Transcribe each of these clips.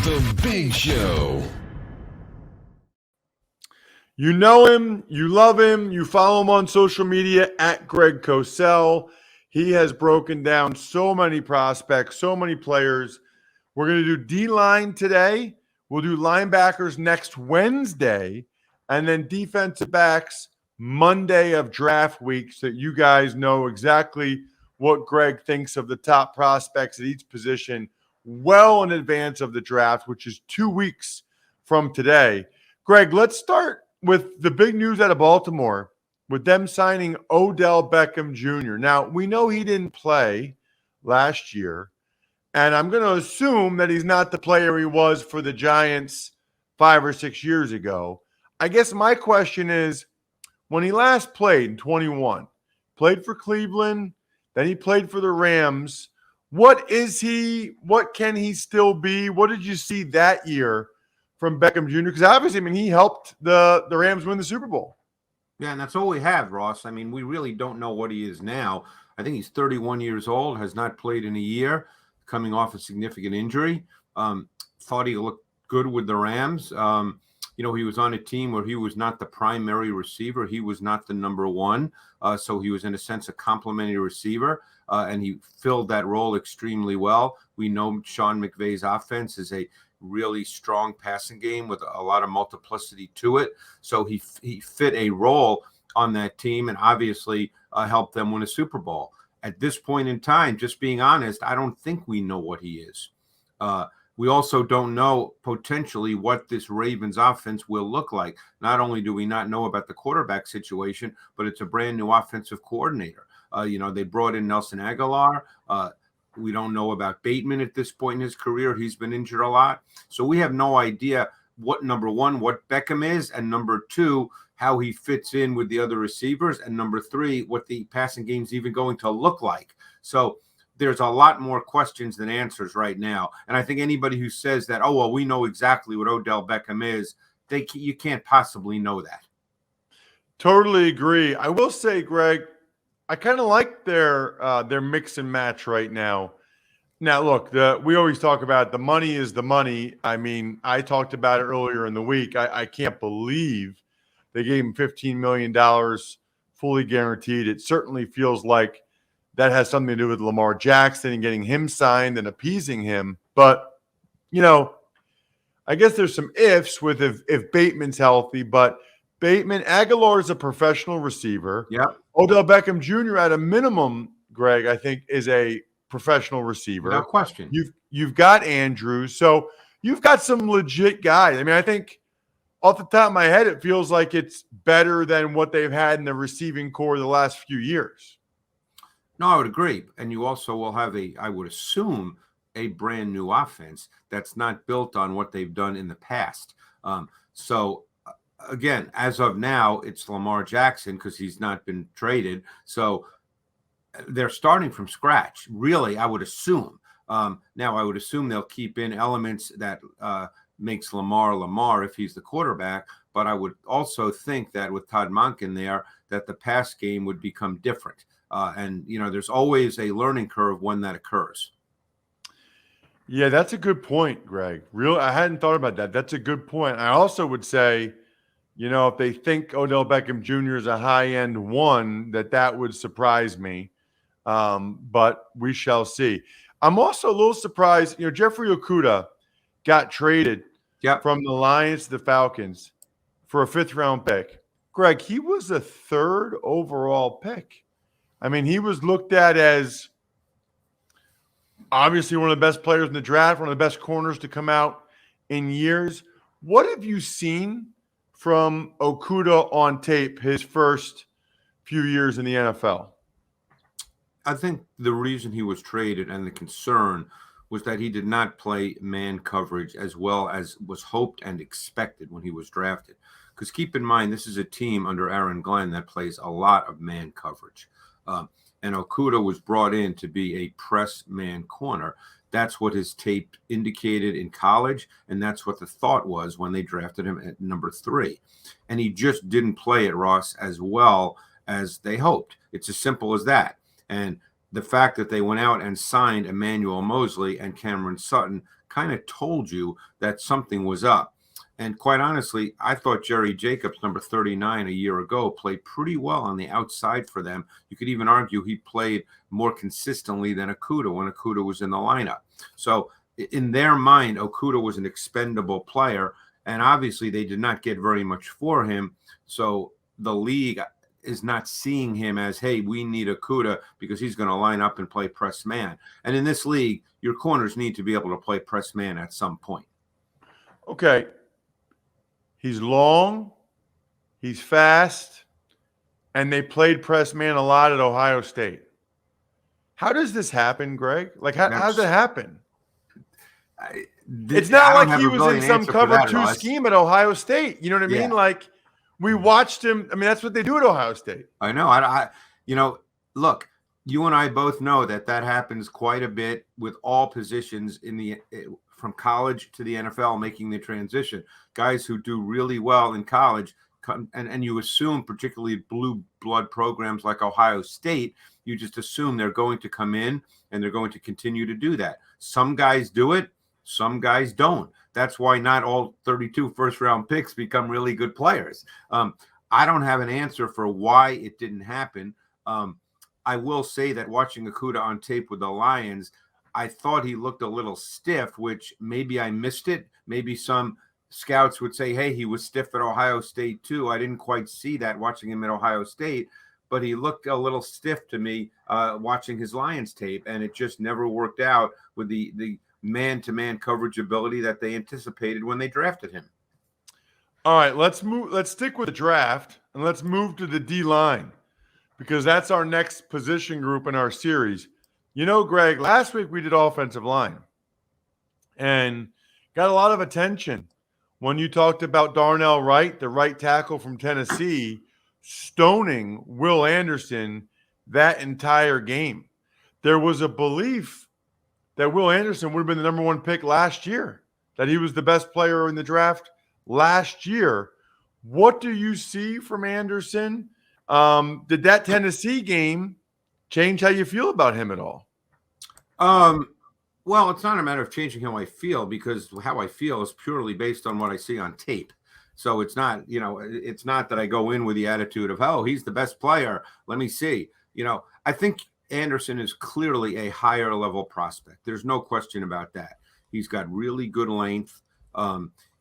The Big Show. You know him, you love him, you follow him on social media at Greg Cosell. He has broken down so many prospects, so many players. We're going to do D-line today. We'll do linebackers next Wednesday, and then defensive backs Monday of draft week, so that you guys know exactly what Greg thinks of the top prospects at each position well in advance of the draft, which is 2 weeks from today. Greg, let's start with the big news out of Baltimore, with them signing Odell Beckham Jr. Now, we know he didn't play last year, and I'm going to assume that he's not the player he was for the Giants 5 or 6 years ago. I guess my question is, when he last played in 21, played for Cleveland, then he played for the Rams. What is he? What can he still be? What did you see that year from Beckham Jr.? Because obviously, I mean, he helped the Rams win the Super Bowl. Yeah, and that's all we have, Ross. I mean, we really don't know what he is now. I think he's 31 years old, has not played in a year, coming off a significant injury. Thought he looked good with the Rams. He was on a team where he was not the primary receiver. He was not the number one. So he was, in a sense, a complementary receiver, and he filled that role extremely well. We know Sean McVay's offense is a really strong passing game with a lot of multiplicity to it. So he fit a role on that team and obviously helped them win a Super Bowl. At this point in time, just being honest, I don't think we know what he is. We also don't know potentially what this Ravens offense will look like. Not only do we not know about the quarterback situation, but it's a brand new offensive coordinator. They brought in Nelson Aguilar. We don't know about Bateman at this point in his career. He's been injured a lot. So we have no idea what, number one, what Beckham is, and number two, how he fits in with the other receivers, and number three, what the passing game is even going to look like. So there's a lot more questions than answers right now. And I think anybody who says that, oh, well, we know exactly what Odell Beckham is, you can't possibly know that. Totally agree. I will say, Greg, I kind of like their mix and match right now. Now, look, we always talk about the money is the money. I mean, I talked about it earlier in the week. I can't believe they gave him $15 million fully guaranteed. It certainly feels like that has something to do with Lamar Jackson and getting him signed and appeasing him. But, I guess there's some ifs with if Bateman's healthy, but Aguilar is a professional receiver. Yeah. Odell Beckham Jr. at a minimum, Greg, I think is a professional receiver. No question. You've got Andrews. So you've got some legit guys. I mean, I think off the top of my head, it feels like it's better than what they've had in the receiving core the last few years. No, I would agree. And you also will have I would assume, a brand new offense that's not built on what they've done in the past. Again, as of now, it's Lamar Jackson because he's not been traded. So they're starting from scratch, really, I would assume. Now, I would assume they'll keep in elements that makes Lamar if he's the quarterback. But I would also think that with Todd Monken there, that the pass game would become different. There's always a learning curve when that occurs. Yeah, that's a good point, Greg. I hadn't thought about that. That's a good point. I also would say, if they think Odell Beckham Jr. is a high-end one, that would surprise me. But we shall see. I'm also a little surprised. Jeffrey Okudah got traded from the Lions to the Falcons for a 5th-round pick. Greg, he was a 3rd overall pick. I mean, he was looked at as obviously one of the best players in the draft, one of the best corners to come out in years. What have you seen from Okudah on tape his first few years in the NFL? I think the reason he was traded and the concern was that he did not play man coverage as well as was hoped and expected when he was drafted. Because keep in mind, this is a team under Aaron Glenn that plays a lot of man coverage. And Okudah was brought in to be a press man corner. That's what his tape indicated in college, and that's what the thought was when they drafted him at number 3. And he just didn't play it, Ross, as well as they hoped. It's as simple as that. And the fact that they went out and signed Emmanuel Mosley and Cameron Sutton kind of told you that something was up. And quite honestly, I thought Jerry Jacobs, number 39 a year ago, played pretty well on the outside for them. You could even argue he played more consistently than Okudah when Okudah was in the lineup. So in their mind, Okudah was an expendable player, and obviously they did not get very much for him. So the league is not seeing him as, hey, we need Okudah because he's going to line up and play press man. And in this league, your corners need to be able to play press man at some point. Okay. He's long, he's fast, and they played press man a lot at Ohio State. How does this happen, Greg? Like, how does it happen? It's not like he was in some cover two scheme at Ohio State. You know what I mean? Like, we watched him. I mean, that's what they do at Ohio State. I know. Look, you and I both know that happens quite a bit with all positions from college to the NFL, making the transition. Guys who do really well in college, and you assume, particularly blue blood programs like Ohio State, you just assume they're going to come in and they're going to continue to do that. Some guys do it, some guys don't. That's why not all 32 first-round picks become really good players. I don't have an answer for why it didn't happen. I will say that watching Okudah on tape with the Lions, I thought he looked a little stiff, which maybe I missed it. Maybe some scouts would say, hey, he was stiff at Ohio State too. I didn't quite see that watching him at Ohio State, but he looked a little stiff to me watching his Lions tape, and it just never worked out with the man-to-man coverage ability that they anticipated when they drafted him. All right, let's move. Let's stick with the draft, and let's move to the D-line, because that's our next position group in our series. You know, Greg, last week we did offensive line and got a lot of attention when you talked about Darnell Wright, the right tackle from Tennessee, stoning Will Anderson that entire game. There was a belief that Will Anderson would have been the number one pick last year, that he was the best player in the draft last year. What do you see from Anderson? Did that Tennessee game change how you feel about him at all? Well, it's not a matter of changing how I feel, because how I feel is purely based on what I see on tape. So it's not, it's not that I go in with the attitude of, oh, he's the best player. Let me see. I think Anderson is clearly a higher level prospect. There's no question about that. He's got really good length.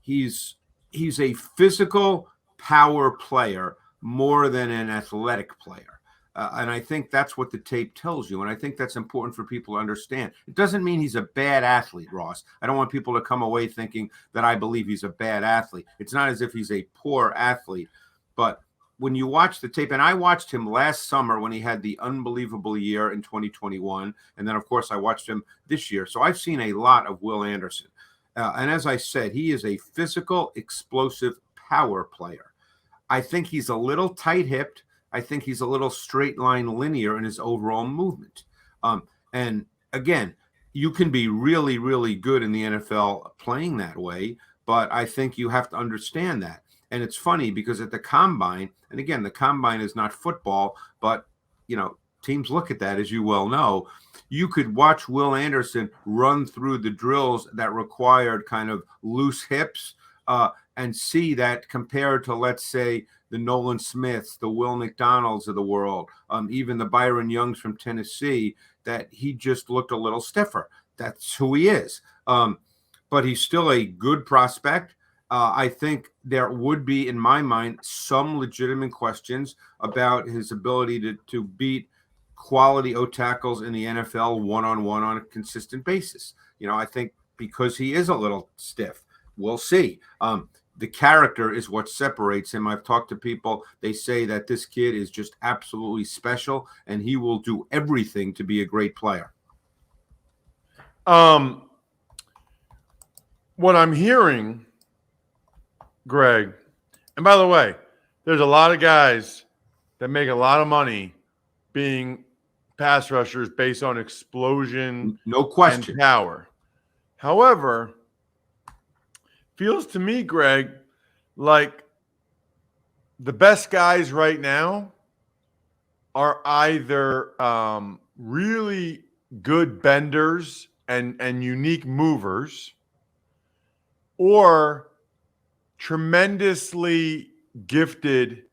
He's a physical power player more than an athletic player. And I think that's what the tape tells you. And I think that's important for people to understand. It doesn't mean he's a bad athlete, Ross. I don't want people to come away thinking that I believe he's a bad athlete. It's not as if he's a poor athlete. But when you watch the tape, and I watched him last summer when he had the unbelievable year in 2021. And then, of course, I watched him this year. So I've seen a lot of Will Anderson. And as I said, he is a physical, explosive power player. I think he's a little tight-hipped. I think he's a little straight line linear in his overall movement. And again, you can be really, really good in the NFL playing that way, but I think you have to understand that. And it's funny because at the combine, and again, the combine is not football, but, teams look at that, as you well know. You could watch Will Anderson run through the drills that required kind of loose hips and see that compared to, let's say, the Nolan Smiths, the Will McDonalds of the world, even the Byron Youngs from Tennessee, that he just looked a little stiffer. That's who he is. But he's still a good prospect. I think there would be, in my mind, some legitimate questions about his ability to beat quality O tackles in the NFL one-on-one on a consistent basis. I think because he is a little stiff. We'll see. The character is what separates him. I've talked to people. They say that this kid is just absolutely special, and he will do everything to be a great player. What I'm hearing, Greg, and by the way, there's a lot of guys that make a lot of money being pass rushers based on explosion, no question, and power. However, feels to me, Greg, like the best guys right now are either really good benders and unique movers, or tremendously gifted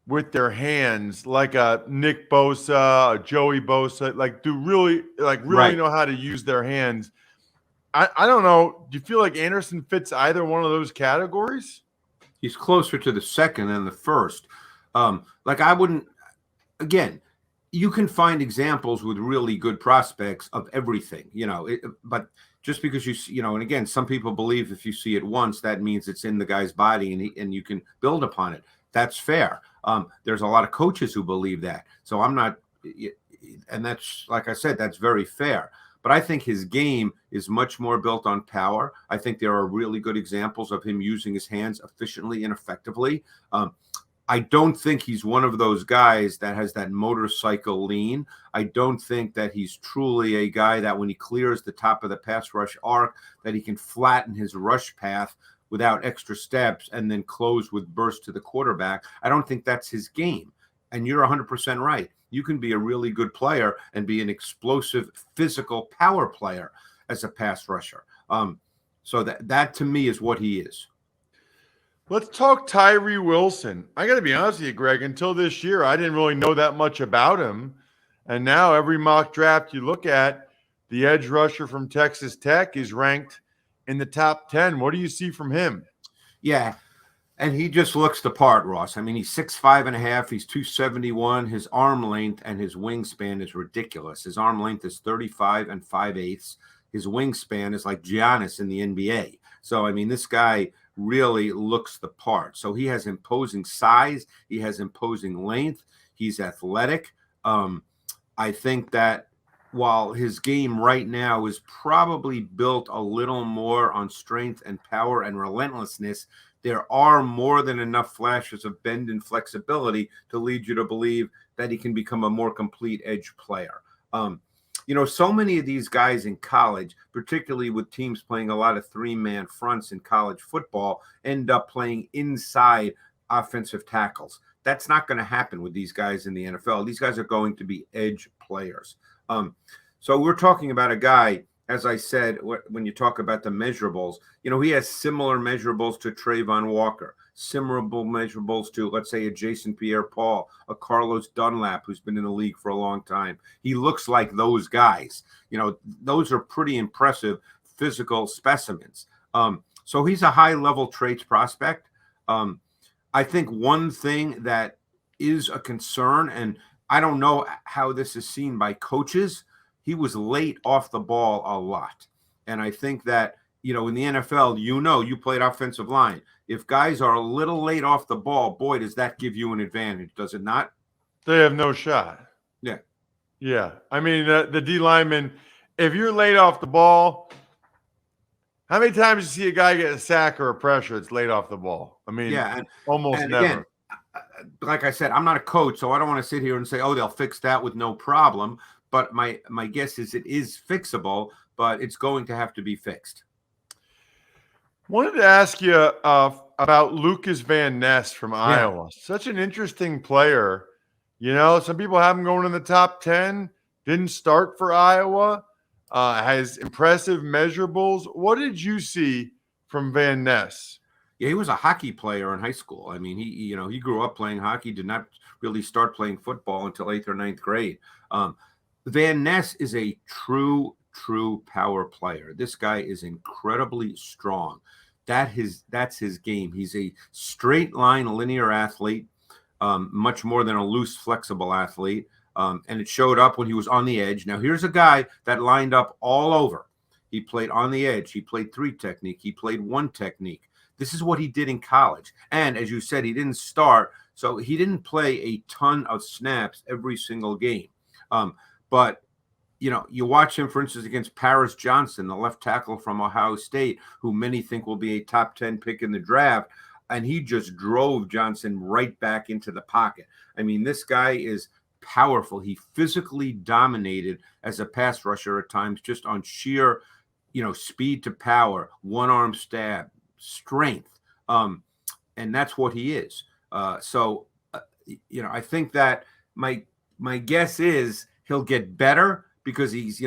with their hands, like a Nick Bosa, a Joey Bosa, like really Right. know how to use their hands. I don't know. Do you feel like Anderson fits either one of those categories? He's closer to the second than the first. Like I wouldn't, again, you can find examples with really good prospects of everything, but just because and again, some people believe if you see it once, that means it's in the guy's body and you can build upon it. That's fair. There's a lot of coaches who believe that. So I'm not, and that's, like I said, that's very fair. But I think his game is much more built on power. I think there are really good examples of him using his hands efficiently and effectively. I don't think he's one of those guys that has that motorcycle lean. I don't think that he's truly a guy that when he clears the top of the pass rush arc, that he can flatten his rush path without extra steps and then close with burst to the quarterback. I don't think that's his game. And you're 100% right. You can be a really good player and be an explosive physical power player as a pass rusher. So that to me is what he is. Let's talk Tyree Wilson. I got to be honest with you, Greg. Until this year, I didn't really know that much about him. And now every mock draft you look at, the edge rusher from Texas Tech is ranked in the top 10. What do you see from him? Yeah, and he just looks the part, Ross. I mean, he's 6'5.5". He's 271. His arm length and his wingspan is ridiculous. His arm length is 35 and 5/8. His wingspan is like Giannis in the NBA. So, I mean, this guy really looks the part. So he has imposing size. He has imposing length. He's athletic. I think that while his game right now is probably built a little more on strength and power and relentlessness, there are more than enough flashes of bend and flexibility to lead you to believe that he can become a more complete edge player. So many of these guys in college, particularly with teams playing a lot of three-man fronts in college football, end up playing inside offensive tackles. That's not going to happen with these guys in the NFL. These guys are going to be edge players. So we're talking about a guy, as I said, when you talk about the measurables, he has similar measurables to Trayvon Walker, similar measurables to, let's say, a Jason Pierre-Paul, a Carlos Dunlap, who's been in the league for a long time. He looks like those guys. Those are pretty impressive physical specimens. So he's a high-level traits prospect. I think one thing that is a concern, and I don't know how this is seen by coaches, he was late off the ball a lot. And I think that, in the NFL, you played offensive line. If guys are a little late off the ball, boy, does that give you an advantage, does it not? They have no shot. Yeah. Yeah. I mean, the D lineman, if you're late off the ball, how many times you see a guy get a sack or a pressure that's late off the ball? I mean, almost never. Again, like I said, I'm not a coach, so I don't want to sit here and say, oh, they'll fix that with no problem. But my guess is it is fixable, but it's going to have to be fixed. Wanted to ask you about Lucas Van Ness from Iowa. Such an interesting player. Some people have him going in the top 10. Didn't start for Iowa. Has impressive measurables. What did you see from Van Ness? Yeah, he was a hockey player in high school. I mean, he grew up playing hockey, did not really start playing football until 8th or 9th grade. Van Ness is a true power player. This guy is incredibly strong. That's his game. He's a straight line linear athlete, much more than a loose flexible athlete. And it showed up when he was on the edge. Now here's a guy that lined up all over. He played on the edge. He played 3 technique. He played 1 technique. This is what he did in college. And as you said, he didn't start. So he didn't play a ton of snaps every single game. But you watch him, for instance, against Paris Johnson, the left tackle from Ohio State, who many think will be a top 10 pick in the draft. And he just drove Johnson right back into the pocket. I mean, this guy is powerful. He physically dominated as a pass rusher at times, just on sheer, speed to power, one arm stab, strength. And that's what he is. So I think that my guess is he'll get better because he's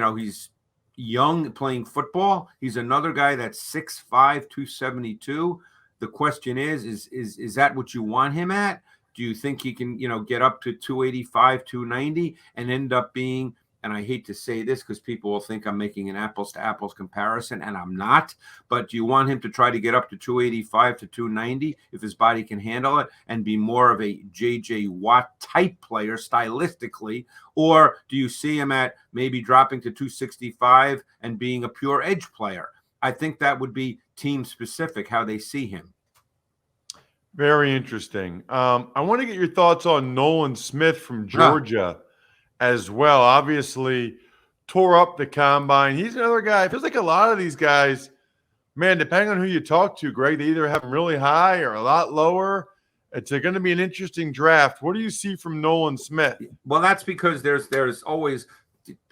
young playing football. He's another guy that's 6'5", 272. The question is that what you want him at? Do you think he can, get up to 285, 290 and end up being, and I hate to say this because people will think I'm making an apples to apples comparison, and I'm not, but do you want him to try to get up to 285 to 290 if his body can handle it and be more of a J.J. Watt type player stylistically? Or do you see him at maybe dropping to 265 and being a pure edge player? I think that would be team specific, how they see him. Very interesting. I want to get your thoughts on Nolan Smith from Georgia as well. Obviously, tore up the combine. He's another guy. It feels like a lot of these guys, man, depending on who you talk to, Greg, they either have them really high or a lot lower. It's going to be an interesting draft. What do you see from Nolan Smith? Well, that's because there's always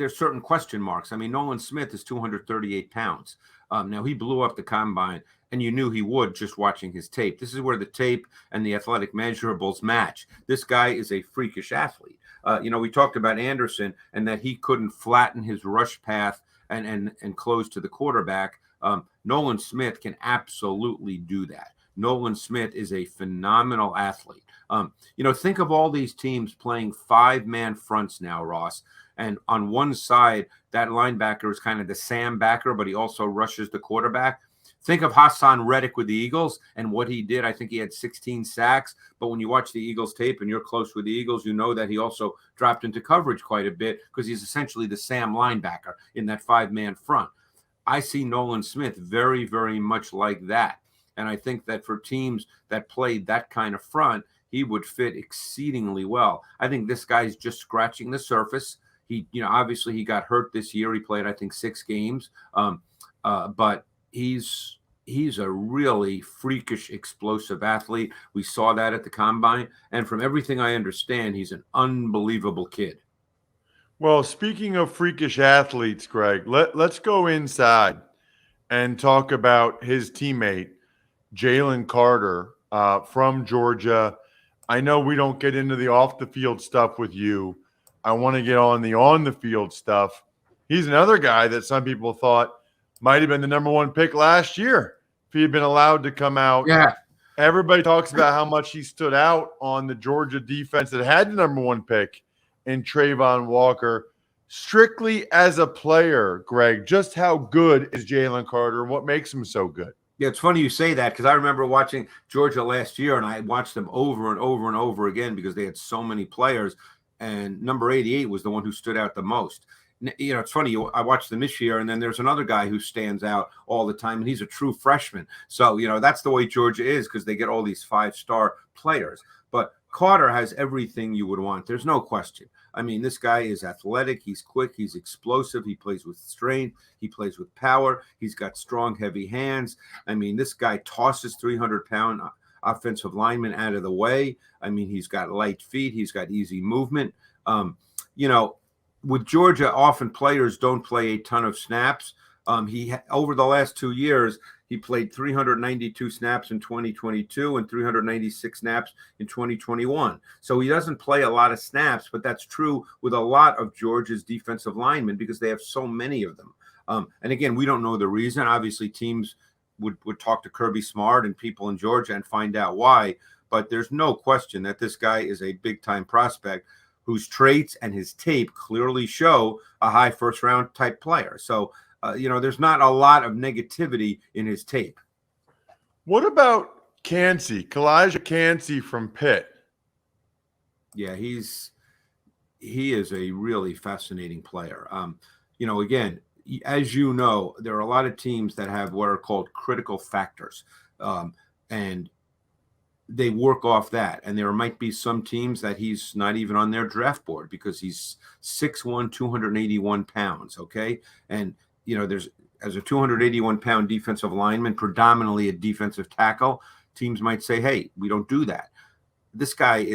certain question marks. I mean, Nolan Smith is 238 pounds. Now, he blew up the combine, and you knew he would just watching his tape. This is where the tape and the athletic measurables match. This guy is a freakish athlete. We talked about Anderson and that he couldn't flatten his rush path and close to the quarterback. Nolan Smith can absolutely do that. Nolan Smith is a phenomenal athlete. Think of all these teams playing 5-man fronts now, Ross. And on one side, that linebacker is kind of the Sam backer, but he also rushes the quarterback. Think of Hassan Reddick with the Eagles and what he did. I think he had 16 sacks. But when you watch the Eagles tape and you're close with the Eagles, you know that he also dropped into coverage quite a bit because he's essentially the Sam linebacker in that 5-man front. I see Nolan Smith very, very much like that. And I think that for teams that played that kind of front, he would fit exceedingly well. I think this guy's just scratching the surface. He, obviously he got hurt this year. He played, I think, 6 games. But he's a really freakish, explosive athlete. We saw that at the combine. And from everything I understand, he's an unbelievable kid. Well, speaking of freakish athletes, Greg, let's go inside and talk about his teammate, Jalen Carter from Georgia. I know we don't get into the off-the-field stuff with you. I want to get on the field stuff. He's another guy that some people thought might have been the number 1 pick last year if he had been allowed to come out. Yeah. Everybody talks about how much he stood out on the Georgia defense that had the number 1 pick in Trayvon Walker. Strictly as a player, Greg, just how good is Jalen Carter and what makes him so good? Yeah, it's funny you say that because I remember watching Georgia last year, and I watched them over and over and over again because they had so many players. And number 88 was the one who stood out the most. It's funny. I watched them this year, and then there's another guy who stands out all the time, and he's a true freshman. So, that's the way Georgia is because they get all these 5-star players. But Carter has everything you would want. There's no question. I mean, this guy is athletic. He's quick. He's explosive. He plays with strength. He plays with power. He's got strong, heavy hands. I mean, this guy tosses 300-pound offensive linemen out of the way. I mean, he's got light feet. He's got easy movement. With Georgia, often players don't play a ton of snaps. Over the last 2 years, he played 392 snaps in 2022 and 396 snaps in 2021. So he doesn't play a lot of snaps, but that's true with a lot of Georgia's defensive linemen because they have so many of them. And again, we don't know the reason. Obviously, teams would talk to Kirby Smart and people in Georgia and find out why. But there's no question that this guy is a big-time prospect whose traits and his tape clearly show a high first-round type player. So, there's not a lot of negativity in his tape. What about Kalijah Kancey from Pitt? Yeah, he is a really fascinating player. Again, as you know, there are a lot of teams that have what are called critical factors, and they work off that. And there might be some teams that he's not even on their draft board because he's 6'1", 281 pounds, okay? And, there's as a 281-pound defensive lineman, predominantly a defensive tackle, teams might say, hey, we don't do that. This guy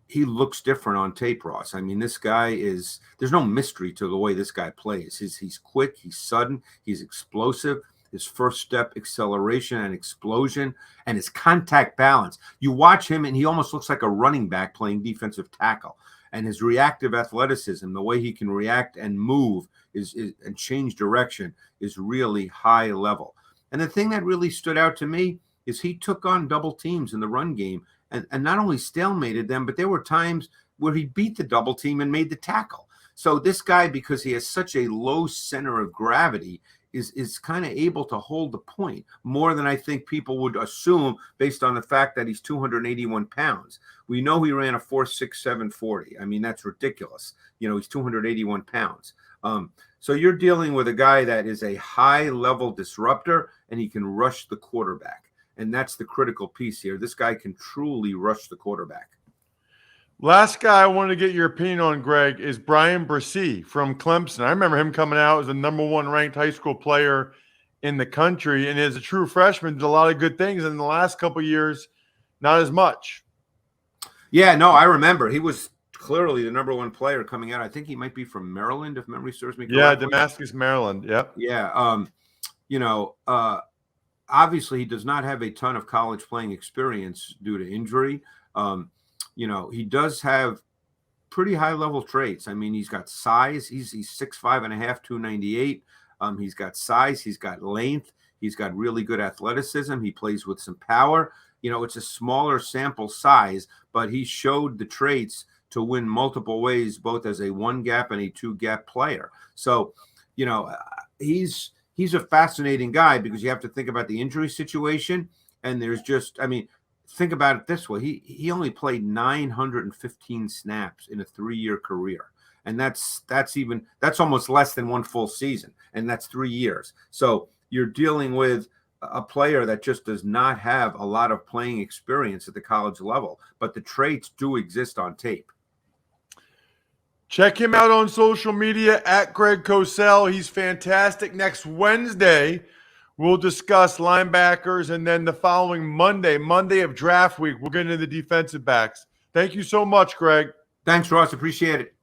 he looks different on tape, Ross. I mean, this guy there's no mystery to the way this guy plays. He's quick, he's sudden, he's explosive. His first step acceleration and explosion and his contact balance. You watch him and he almost looks like a running back playing defensive tackle. And his reactive athleticism, the way he can react and move and change direction is really high level. And the thing that really stood out to me is he took on double teams in the run game and not only stalemated them, but there were times where he beat the double team and made the tackle. So this guy, because he has such a low center of gravity, is kind of able to hold the point more than I think people would assume based on the fact that he's 281 pounds. We know he ran a 4.67 40. I mean, that's ridiculous. He's 281 pounds. So you're dealing with a guy that is a high-level disruptor, and he can rush the quarterback. And that's the critical piece here. This guy can truly rush the quarterback. Last guy I want to get your opinion on, Greg, is Brian Bresee from Clemson. I remember him coming out as the number 1 ranked high school player in the country, and as a true freshman, did a lot of good things. In the last couple of years, not as much. Yeah, no, I remember. He was clearly the number 1 player coming out. I think he might be from Maryland, if memory serves me correctly. Yeah, Damascus, Maryland. Yep. Yeah. Obviously, he does not have a ton of college playing experience due to injury. He does have pretty high level traits. I mean, he's got size. He's 6'5 and a half, 298. He's got size. He's got length. He's got really good athleticism. He plays with some power. It's a smaller sample size, but he showed the traits to win multiple ways, both as a 1-gap and a 2-gap player. So, he's a fascinating guy because you have to think about the injury situation. And there's think about it this way. He only played 915 snaps in a 3-year career. And that's almost less than 1 full season. And that's 3 years. So you're dealing with a player that just does not have a lot of playing experience at the college level, but the traits do exist on tape. Check him out on social media at Greg Cosell. He's fantastic. Next Wednesday, we'll discuss linebackers, and then the following Monday of draft week, we'll get into the defensive backs. Thank you so much, Greg. Thanks, Ross. Appreciate it.